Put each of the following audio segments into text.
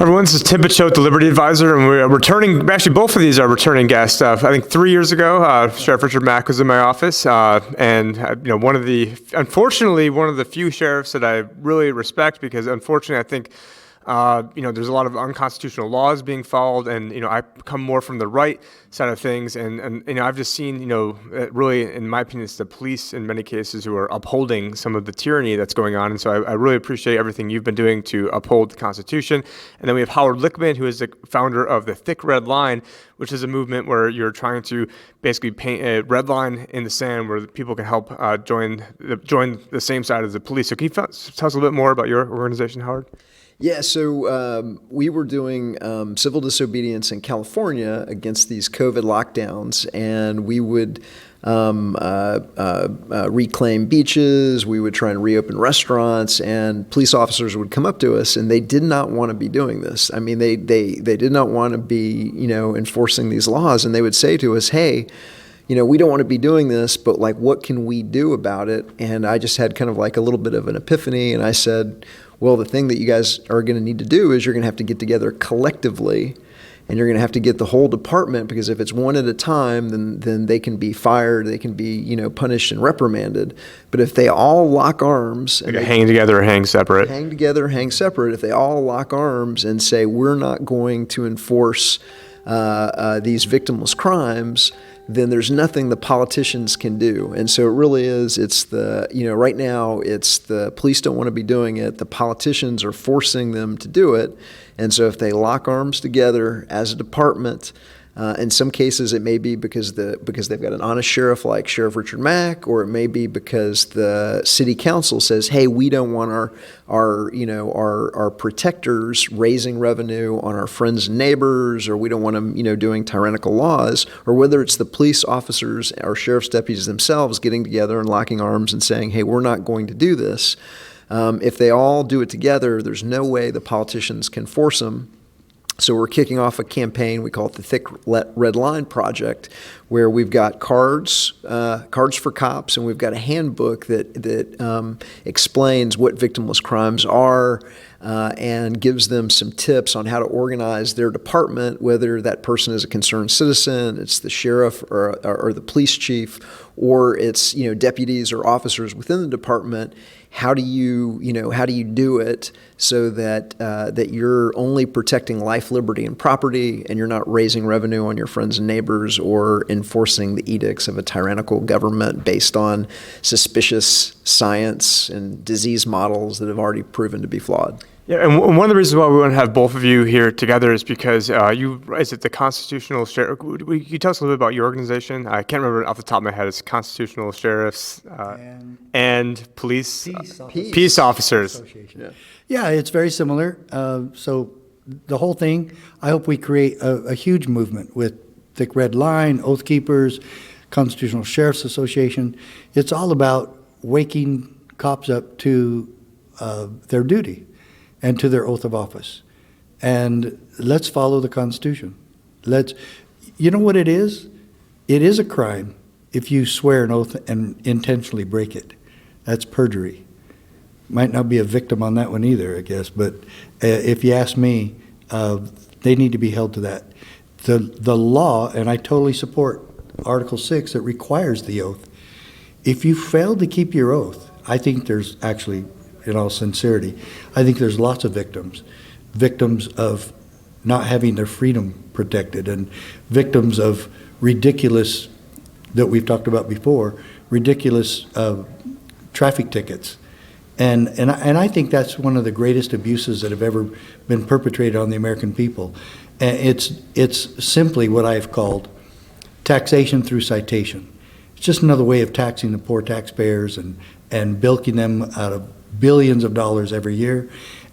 Everyone, this is Tim Picciott, the Liberty Advisor, and we're returning, actually both of these are returning guests. I think 3 years ago, Sheriff Richard Mack was in my office, unfortunately, one of the few sheriffs that I really respect, because unfortunately I think there's a lot of unconstitutional laws being followed, and I come more from the right side of things, and I've just seen really, in my opinion, it's the police in many cases who are upholding some of the tyranny that's going on, and so I really appreciate everything you've been doing to uphold the Constitution. And then we have Howard Lichtman, who is the founder of the Thick Red Line, which is a movement where you're trying to basically paint a red line in the sand where people can help join the same side as the police. So can you tell us a little bit more about your organization, Howard? Yeah, so we were doing civil disobedience in California against these COVID lockdowns, and we would reclaim beaches, we would try and reopen restaurants, and police officers would come up to us, and they did not want to be doing this. I mean, they did not want to be, enforcing these laws, and they would say to us, hey, we don't want to be doing this, but like, what can we do about it? And I just had kind of like a little bit of an epiphany, and I said, well, the thing that you guys are going to need to do is you're going to have to get together collectively, and you're going to have to get the whole department, because if it's one at a time, then they can be fired, they can be, punished and reprimanded. But if they all lock arms, and hang together or hang separate. Hang together, hang separate. If they all lock arms and say, we're not going to enforce these victimless crimes, then there's nothing the politicians can do. And so it really is, right now, it's the police don't want to be doing it. The politicians are forcing them to do it. And so if they lock arms together as a department, in some cases it may be because they've got an honest sheriff like Sheriff Richard Mack, or it may be because the city council says, hey, we don't want our protectors raising revenue on our friends and neighbors, or we don't want them doing tyrannical laws, or whether it's the police officers or sheriff's deputies themselves getting together and locking arms and saying, hey, we're not going to do this. If they all do it together, there's no way the politicians can force them. So we're kicking off a campaign, we call it the Thick Red Line Project, where we've got cards for cops, and we've got a handbook that explains what victimless crimes are, and gives them some tips on how to organize their department, whether that person is a concerned citizen, it's the sheriff or the police chief, or it's deputies or officers within the department. How do you do it so that you're only protecting life, liberty, and property, and you're not raising revenue on your friends and neighbors, or enforcing the edicts of a tyrannical government based on suspicious science and disease models that have already proven to be flawed? Yeah, and one of the reasons why we want to have both of you here together is because is it the Constitutional Sheriff? Can you tell us a little bit about your organization? I can't remember off the top of my head. It's Constitutional Sheriffs and Police Peace Officers. Yeah, it's very similar. So the whole thing, I hope we create a huge movement with Thick Red Line, Oath Keepers, Constitutional Sheriffs Association. It's all about waking cops up to their duty and to their oath of office. And let's follow the Constitution. You know what it is? It is a crime if you swear an oath and intentionally break it. That's perjury. Might not be a victim on that one either, I guess, but if you ask me, they need to be held to that. The law, and I totally support Article 6 that requires the oath. If you fail to keep your oath, I think there's actually, in all sincerity, I think there's lots of victims of not having their freedom protected, and victims of ridiculous, that we've talked about before, ridiculous traffic tickets. And I think that's one of the greatest abuses that have ever been perpetrated on the American people. And it's simply what I've called taxation through citation. It's just another way of taxing the poor taxpayers and bilking them out of billions of dollars every year,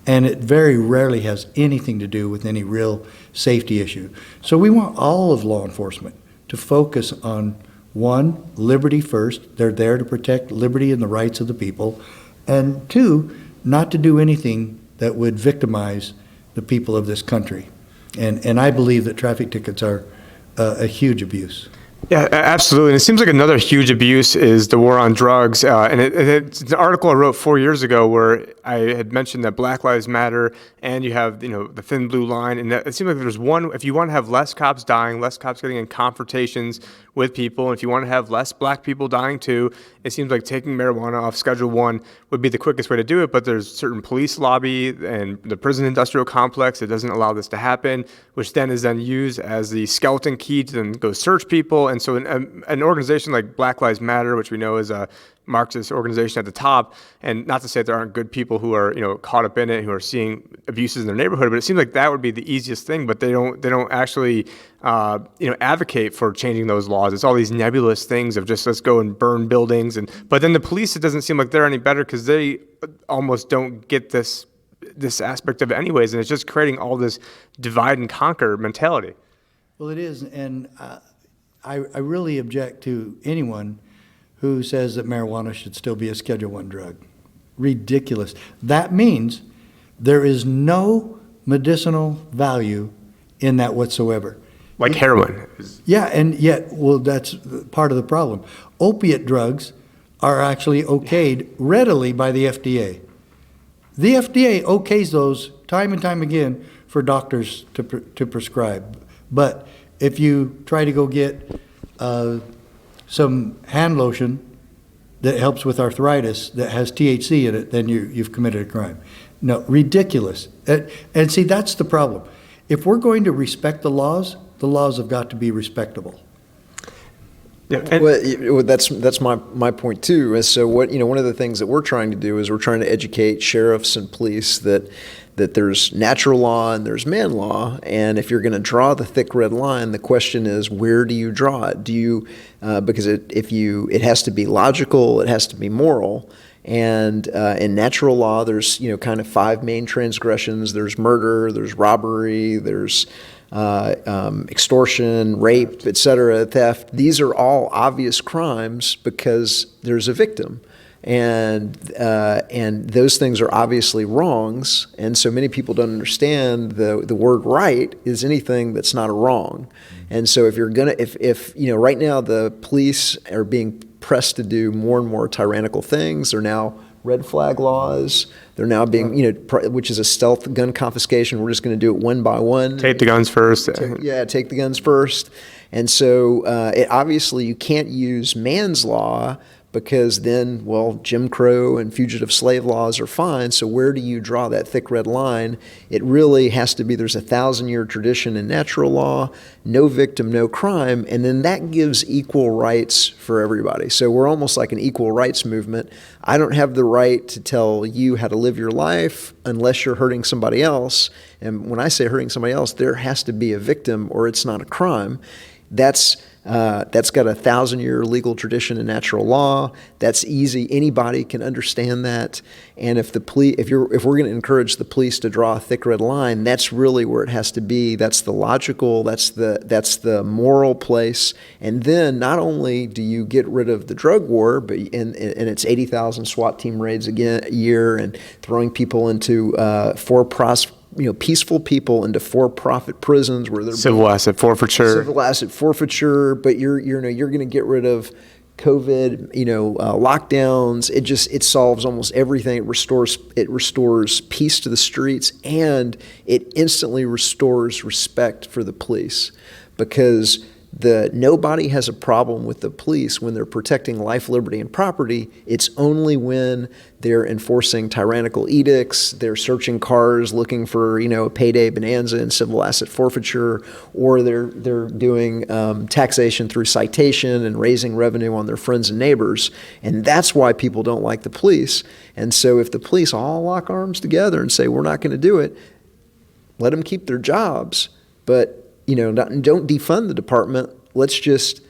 and it very rarely has anything to do with any real safety issue. So we want all of law enforcement to focus on, one, liberty first. They're there to protect liberty and the rights of the people, and two, not to do anything that would victimize the people of this country. And I believe that traffic tickets are a huge abuse. Yeah, absolutely. And it seems like another huge abuse is the war on drugs. It's an article I wrote 4 years ago where I had mentioned that Black Lives Matter, and you have, the thin blue line. And that, it seems like there's one, if you want to have less cops dying, less cops getting in confrontations with people, and if you want to have less black people dying too, it seems like taking marijuana off Schedule 1 would be the quickest way to do it. But there's certain police lobby and the prison industrial complex that doesn't allow this to happen, which then is then used as the skeleton key to then go search people. And so an organization like Black Lives Matter, which we know is a Marxist organization at the top, and not to say that there aren't good people who are caught up in it, who are seeing abuses in their neighborhood, but it seems like that would be the easiest thing. But they don't actually advocate for changing those laws. It's all these nebulous things of just let's go and burn buildings, but then the police, it doesn't seem like they're any better because they almost don't get this aspect of it anyways, and it's just creating all this divide and conquer mentality. Well, it is, and I really object to anyone who says that marijuana should still be a Schedule I drug. Ridiculous. That means there is no medicinal value in that whatsoever. Like heroin. Yeah, and yet, well, that's part of the problem. Opiate drugs are actually okayed readily by the FDA. The FDA okays those time and time again for doctors to prescribe. But if you try to go get some hand lotion that helps with arthritis that has THC in it, then you've committed a crime. No, ridiculous. And see, that's the problem. If we're going to respect the laws have got to be respectable. Yeah, well, that's my point too. And so one of the things that we're trying to do is we're trying to educate sheriffs and police that there's natural law and there's man law, and if you're going to draw the thick red line, the question is, where do you draw it? Do you because it has to be logical, it has to be moral. And in natural law, there's kind of 5 main transgressions. There's murder, there's robbery, there's extortion, rape, etc., theft. These are all obvious crimes because there's a victim, and those things are obviously wrongs. And so many people don't understand the word right is anything that's not a wrong. And so if right now the police are being pressed to do more and more tyrannical things. They're now red flag laws. They're now being, which is a stealth gun confiscation. We're just going to do it one by one. Take the guns first. Take the guns first. And so obviously you can't use man's law because then, Jim Crow and fugitive slave laws are fine. So where do you draw that thick red line? It really has to be, there's a 1,000-year tradition in natural law, no victim, no crime, and then that gives equal rights for everybody. So we're almost like an equal rights movement. I don't have the right to tell you how to live your life unless you're hurting somebody else. And when I say hurting somebody else, there has to be a victim or it's not a crime. That's got a 1,000-year legal tradition in natural law. That's easy. Anybody can understand that. And if we're going to encourage the police to draw a thick red line, that's really where it has to be. That's the logical. That's the moral place. And then not only do you get rid of the drug war, but and it's 80,000 SWAT team raids a year and throwing people into peaceful people into for-profit prisons where they're civil asset forfeiture, but you're going to get rid of COVID, lockdowns. It solves almost everything. It restores peace to the streets, and it instantly restores respect for the police, because nobody has a problem with the police when they're protecting life, liberty, and property. It's only when they're enforcing tyrannical edicts, they're searching cars looking for, a payday bonanza and civil asset forfeiture, or they're doing taxation through citation and raising revenue on their friends and neighbors. And that's why people don't like the police. And so if the police all lock arms together and say, we're not going to do it, let them keep their jobs, but don't defund the department. Let's just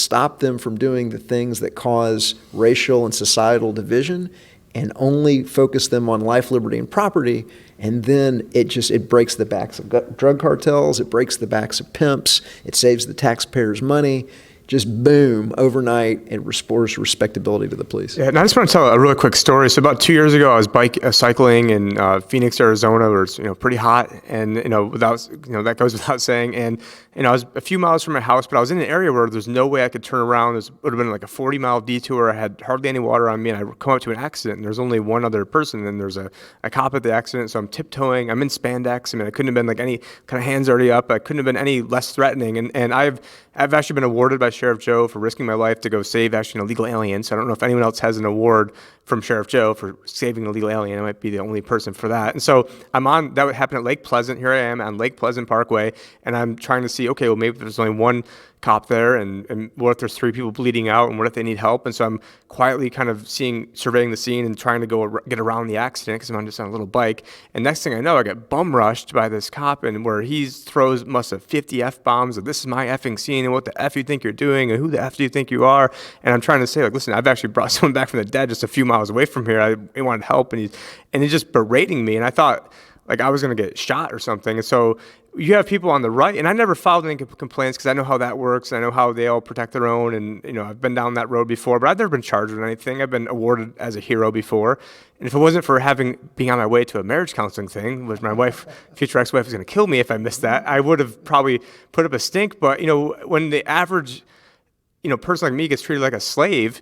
stop them from doing the things that cause racial and societal division, and only focus them on life, liberty, and property. And then it breaks the backs of drug cartels. It breaks the backs of pimps. It saves the taxpayers money. just boom, overnight, and restores respectability to the police. Yeah, and I just want to tell a really quick story. So about 2 years ago, I was cycling in Phoenix, Arizona, where it's pretty hot, and that goes without saying. And I was a few miles from my house, but I was in an area where there's no way I could turn around. It would have been like a 40-mile detour. I had hardly any water on me, and I come up to an accident, and there's only one other person, and there's a cop at the accident. So I'm tiptoeing. I'm in spandex. I mean, I couldn't have been like any kind of hands already up. I couldn't have been any less threatening. And I've actually been awarded by Sheriff Joe for risking my life to go save actually an illegal alien. So I don't know if anyone else has an award from Sheriff Joe for saving an illegal alien. I might be the only person for that. And so that would happen at Lake Pleasant. Here I am on Lake Pleasant Parkway, and I'm trying to see, okay, well, maybe there's only one cop there, and what if there's 3 people bleeding out, and what if they need help? And so I'm quietly kind of surveying the scene and trying to get around the accident because I'm just on a little bike. And next thing I know, I get bum rushed by this cop, and where he throws must have 50 F-bombs, and this is my effing scene, and what the F you think you're doing, and who the F do you think you are? And I'm trying to say, like, listen, I've actually brought someone back from the dead just a few miles away from here. I wanted help, and he's just berating me, and I thought like I was going to get shot or something. And so you have people on the right, and I never filed any complaints because I know how that works. I know how they all protect their own, and I've been down that road before, but I've never been charged with anything. I've been awarded as a hero before, and if it wasn't for being on my way to a marriage counseling thing, which my future ex-wife was going to kill me if I missed that, I would have probably put up a stink. But when the average person like me gets treated like a slave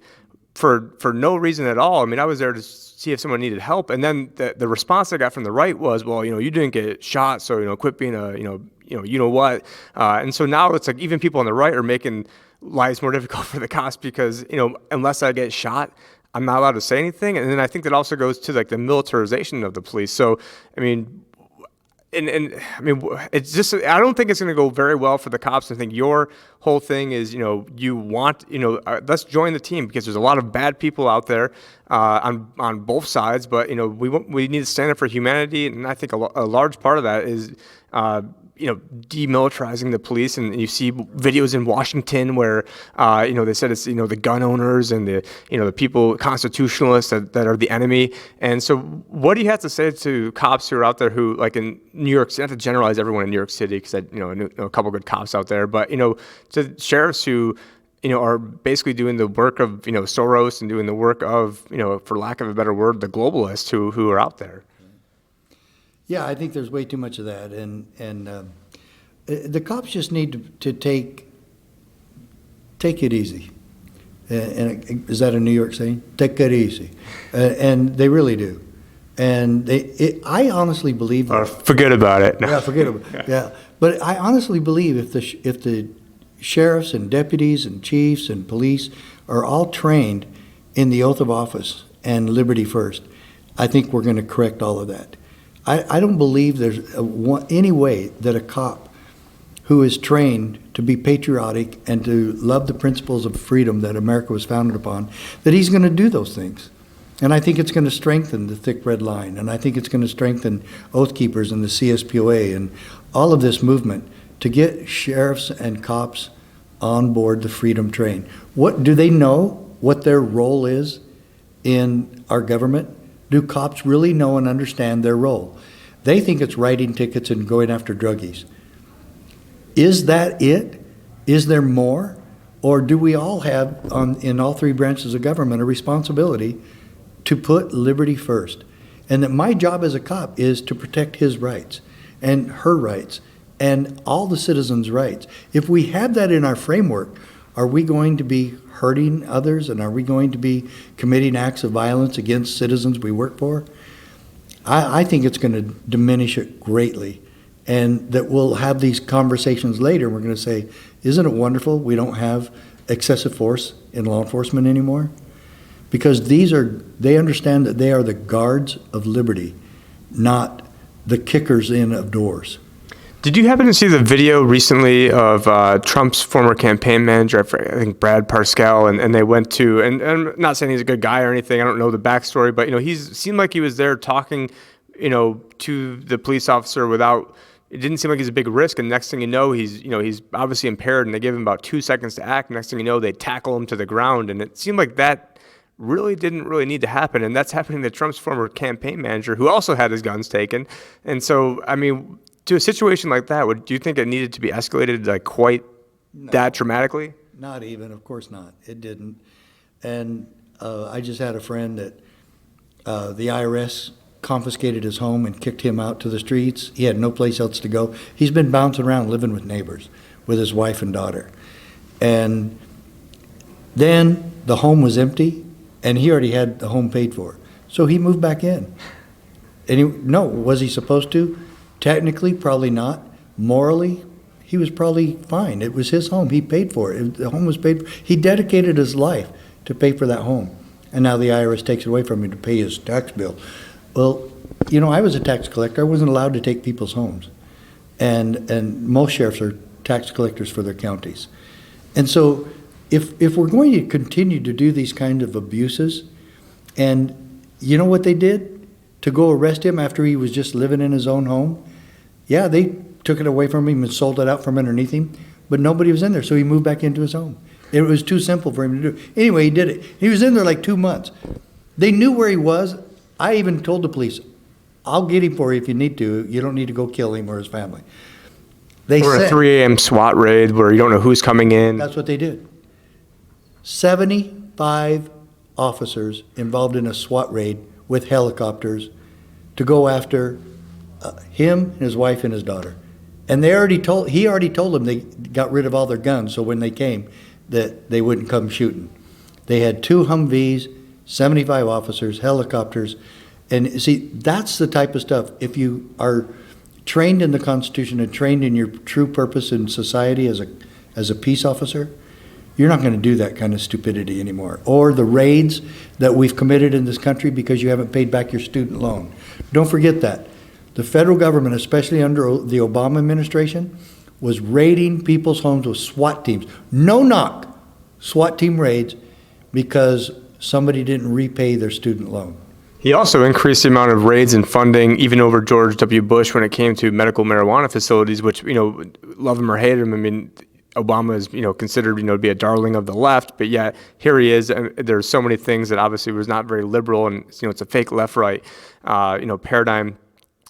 for no reason at all. I mean, I was there to see if someone needed help, and then the response I got from the right was, well, you didn't get shot, so quit being a what. And so now it's like even people on the right are making lives more difficult for the cops because unless I get shot, I'm not allowed to say anything. And then I think that also goes to like the militarization of the police. So I mean. And I mean, it's just, I don't think it's going to go very well for the cops. I think your whole thing is, you want, let's join the team because there's a lot of bad people out there on both sides. But, we need to stand up for humanity. And I think a large part of that is, demilitarizing the police. And you see videos in Washington where, they said it's, the gun owners and the people, constitutionalists that are the enemy. And so what do you have to say to cops who are out there who, like in New York City, not to generalize everyone in New York City, because I know a couple good cops out there, but, to sheriffs who, are basically doing the work of, Soros and doing the work of, for lack of a better word, the globalists who are out there. Yeah, I think there's way too much of that, and the cops just need to take it easy. And is that a New York saying? Take it easy, and they really do. And I honestly believe that. Or forget about it. Yeah, forget about it. Yeah, but I honestly believe if the sheriffs and deputies and chiefs and police are all trained in the oath of office and liberty first, I think we're going to correct all of that. I don't believe there's any way that a cop who is trained to be patriotic and to love the principles of freedom that America was founded upon, that he's going to do those things. And I think it's going to strengthen the thick red line, and I think it's going to strengthen Oath Keepers and the CSPOA and all of this movement to get sheriffs and cops on board the freedom train. What do they know what their role is in our government? Do cops really know and understand their role? They think it's writing tickets and going after druggies. Is that it? Is there more? Or do we all have, in all 3 branches of government, a responsibility to put liberty first? And that my job as a cop is to protect his rights and her rights and all the citizens' rights. If we have that in our framework, are we going to be hurting others, and are we going to be committing acts of violence against citizens we work for? I think it's going to diminish it greatly, and that we'll have these conversations later, and we're going to say, isn't it wonderful we don't have excessive force in law enforcement anymore? Because they understand that they are the guards of liberty, not the kickers in of doors. Did you happen to see the video recently of Trump's former campaign manager, I think Brad Parscale, and they went to, and I'm not saying he's a good guy or anything, I don't know the backstory, but, he seemed like he was there talking, to the police officer without, it didn't seem like he's a big risk, and next thing you know, he's obviously impaired, and they give him about 2 seconds to act, next thing you know, they tackle him to the ground, and it seemed like that didn't really need to happen, and that's happening to Trump's former campaign manager, who also had his guns taken, and so, I mean, to a situation like that, do you think it needed to be escalated like quite that dramatically? Not even, of course not. It didn't. And I just had a friend that the IRS confiscated his home and kicked him out to the streets. He had no place else to go. He's been bouncing around living with neighbors, with his wife and daughter. And then the home was empty, and he already had the home paid for. So he moved back in. And was he supposed to? Technically, probably not. Morally, he was probably fine. It was his home. He paid for it. The home was paid for. He dedicated his life to pay for that home. And now the IRS takes it away from him to pay his tax bill. Well, I was a tax collector. I wasn't allowed to take people's homes. And most sheriffs are tax collectors for their counties. And so if we're going to continue to do these kind of abuses, and you know what they did to go arrest him after he was just living in his own home? Yeah, they took it away from him and sold it out from underneath him, but nobody was in there, so he moved back into his home. It was too simple for him to do. Anyway, he did it. He was in there like 2 months. They knew where he was. I even told the police, I'll get him for you if you need to. You don't need to go kill him or his family. Or a 3 a.m. SWAT raid where you don't know who's coming in. That's what they did. 75 officers involved in a SWAT raid with helicopters to go after him, his wife, and his daughter. And he already told them they got rid of all their guns, so when they came, that they wouldn't come shooting. They had 2 Humvees, 75 officers, helicopters, and see, that's the type of stuff. If you are trained in the Constitution and trained in your true purpose in society as a peace officer, you're not going to do that kind of stupidity anymore. Or the raids that we've committed in this country because you haven't paid back your student loan. Don't forget that. The federal government, especially under the Obama administration, was raiding people's homes with SWAT teams. No knock, SWAT team raids because somebody didn't repay their student loan. He also increased the amount of raids and funding even over George W. Bush when it came to medical marijuana facilities, which, love him or hate him, I mean, Obama is, considered, to be a darling of the left, but yet here he is. And there's so many things that obviously was not very liberal, and it's a fake left-right, paradigm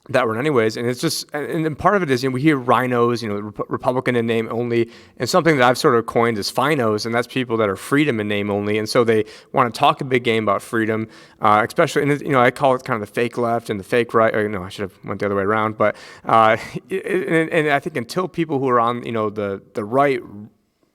that were anyways. And it's just, and then part of it is, we hear rhinos, Republican in name only, and something that I've sort of coined is finos, and that's people that are freedom in name only. And so they want to talk a big game about freedom, especially, and I call it kind of the fake left and the fake right, or, I should have went the other way around, but, and I think until people who are on, the right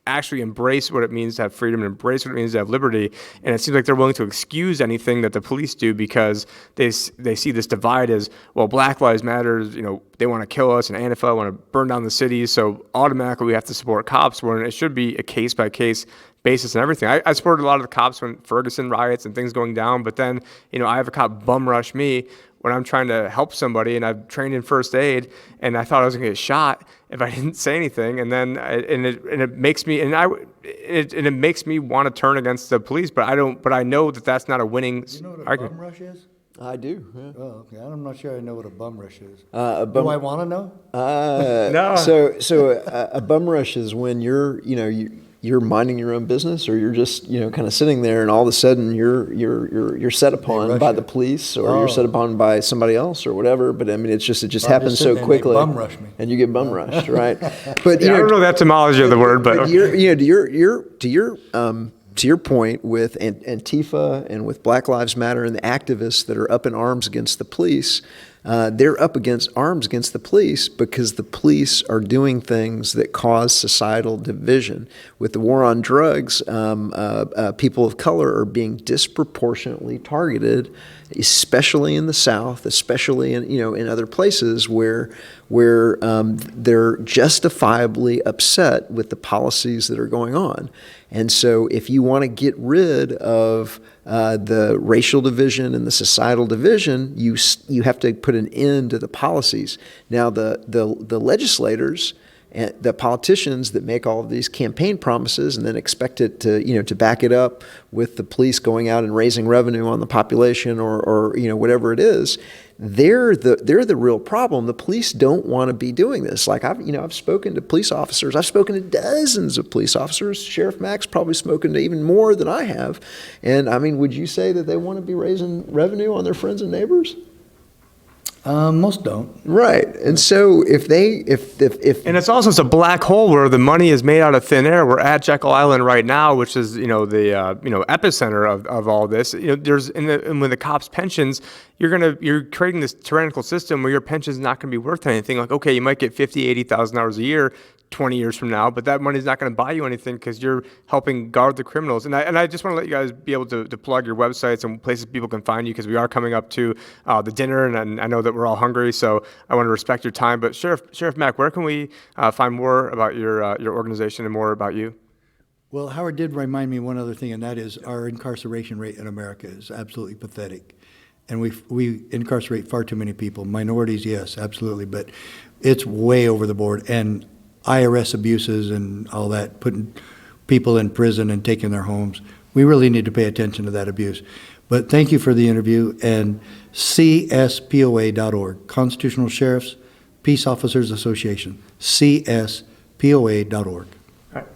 actually embrace what it means to have freedom and embrace what it means to have liberty. And it seems like they're willing to excuse anything that the police do because they see this divide as, well, Black Lives Matter, they want to kill us, and Antifa want to burn down the cities, so automatically we have to support cops, when it should be a case-by-case basis and everything. I supported a lot of the cops when Ferguson riots and things going down, but then, I have a cop bum rush me when I'm trying to help somebody, and I've trained in first aid, and I thought I was going to get shot if I didn't say anything, and then it makes me it makes me want to turn against the police, but I know that that's not a winning You know what a argument. bum rush is? I do. Yeah. Oh, okay. I'm not sure I know what a bum rush is. Do I want to know? No. So a bum rush is when you're minding your own business, or you're just kind of sitting there, and all of a sudden you're set upon by the police, or you're set upon by somebody else, or whatever. But I mean, it just happens so quickly, bum rush me, and you get bum rushed, right? But I don't know the etymology of the word, but to your point with Antifa and with Black Lives Matter and the activists that are up in arms against the police, they're up against arms against the police because the police are doing things that cause societal division. With the war on drugs, people of color are being disproportionately targeted, especially in the South, especially in other places where they're justifiably upset with the policies that are going on. And so if you want to get rid of the racial division and the societal division, you have to put an end to the policies. Now, the legislators and the politicians that make all of these campaign promises and then expect it to back it up with the police going out and raising revenue on the population or whatever it is, they're the real problem. The police don't want to be doing this. Like I've spoken to police officers. I've spoken to dozens of police officers. Sheriff Mack's probably spoken to even more than I have. And I mean, would you say that they want to be raising revenue on their friends and neighbors? Most don't. Right. And so if And it's also a black hole where the money is made out of thin air. We're at Jekyll Island right now, which is the epicenter of all this. There's and with the cops' pensions, you're creating this tyrannical system where your pension is not going to be worth anything. Like, okay, you might get $50,000-$80,000 a year 20 years from now, but that money is not going to buy you anything because you're helping guard the criminals. And I just want to let you guys be able to plug your websites and places people can find you, because we are coming up to the dinner, and I know that we're all hungry, so I want to respect your time. But Sheriff Mack, where can we find more about your organization and more about you? Well, Howard did remind me one other thing, and that is our incarceration rate in America is absolutely pathetic. And we incarcerate far too many people. Minorities, yes, absolutely, but it's way over the board. And IRS abuses and all that, putting people in prison and taking their homes. We really need to pay attention to that abuse. But thank you for the interview, and CSPOA.org, Constitutional Sheriffs Peace Officers Association, CSPOA.org.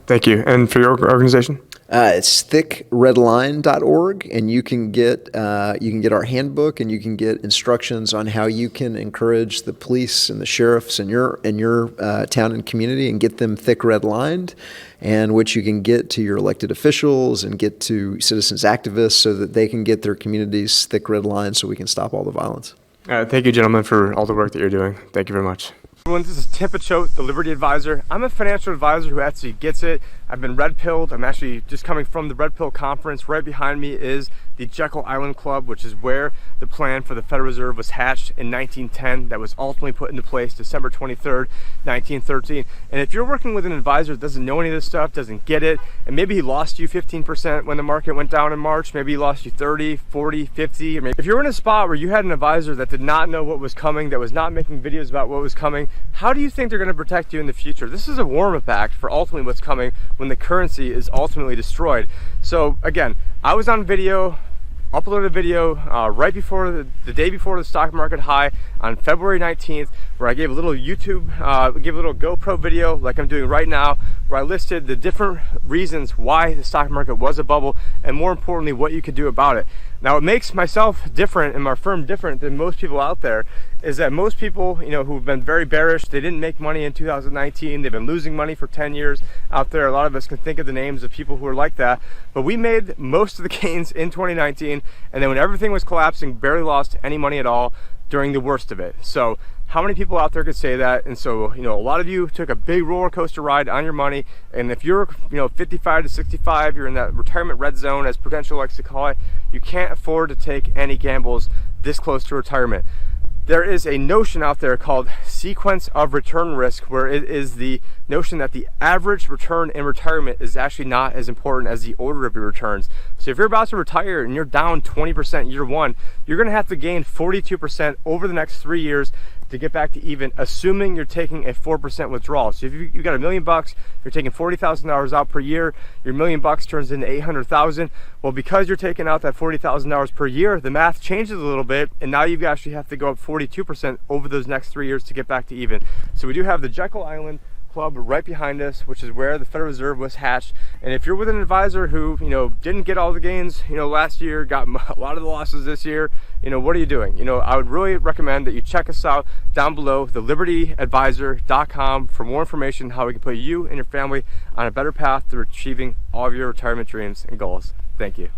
Thank you. And for your organization? It's thickredline.org, and you can get our handbook, and you can get instructions on how you can encourage the police and the sheriffs in your town and community and get them thick red lined, and which you can get to your elected officials and get to citizens activists so that they can get their communities thick red lined so we can stop all the violence. Thank you, gentlemen, for all the work that you're doing. Thank you very much. Everyone, this is Tim Picciott, the Liberty Advisor. I'm a financial advisor who actually gets it. I've been red-pilled. I'm actually just coming from the Red Pill Conference. Right behind me is the Jekyll Island Club, which is where the plan for the Federal Reserve was hatched in 1910. That was ultimately put into place December 23rd, 1913. And if you're working with an advisor that doesn't know any of this stuff, doesn't get it, and maybe he lost you 15% when the market went down in March, maybe he lost you 30, 40, 50, or maybe if you're in a spot where you had an advisor that did not know what was coming, that was not making videos about what was coming, how do you think they're going to protect you in the future? This is a warm-up act for ultimately what's coming when the currency is ultimately destroyed. So again, I was on video, uploaded a video right before the day before the stock market high on February 19th, where I gave a little gave a little GoPro video like I'm doing right now, where I listed the different reasons why the stock market was a bubble, and more importantly, what you could do about it. Now, what makes myself different and my firm different than most people out there is that most people, who've been very bearish, they didn't make money in 2019, they've been losing money for 10 years out there. A lot of us can think of the names of people who are like that, but we made most of the gains in 2019, and then when everything was collapsing, barely lost any money at all during the worst of it. So how many people out there could say that? And so, a lot of you took a big roller coaster ride on your money, and if you're 55 to 65, you're in that retirement red zone, as Prudential likes to call it, you can't afford to take any gambles this close to retirement. There is a notion out there called sequence of return risk, where it is the notion that the average return in retirement is actually not as important as the order of your returns. So if you're about to retire and you're down 20% year one, you're going to have to gain 42% over the next 3 years to get back to even, assuming you're taking a 4% withdrawal. So if you got $1 million, you're taking $40,000 out per year, your $1 million turns into $800,000. Well, because you're taking out that $40,000 per year, the math changes a little bit, and now you actually have to go up 42% over those next 3 years to get back to even. So we do have the Jekyll Island Club right behind us, which is where the Federal Reserve was hatched. And if you're with an advisor who didn't get all the gains last year, got a lot of the losses this year, what are you doing? I would really recommend that you check us out down below, thelibertyadvisor.com, for more information how we can put you and your family on a better path to achieving all of your retirement dreams and goals. Thank you.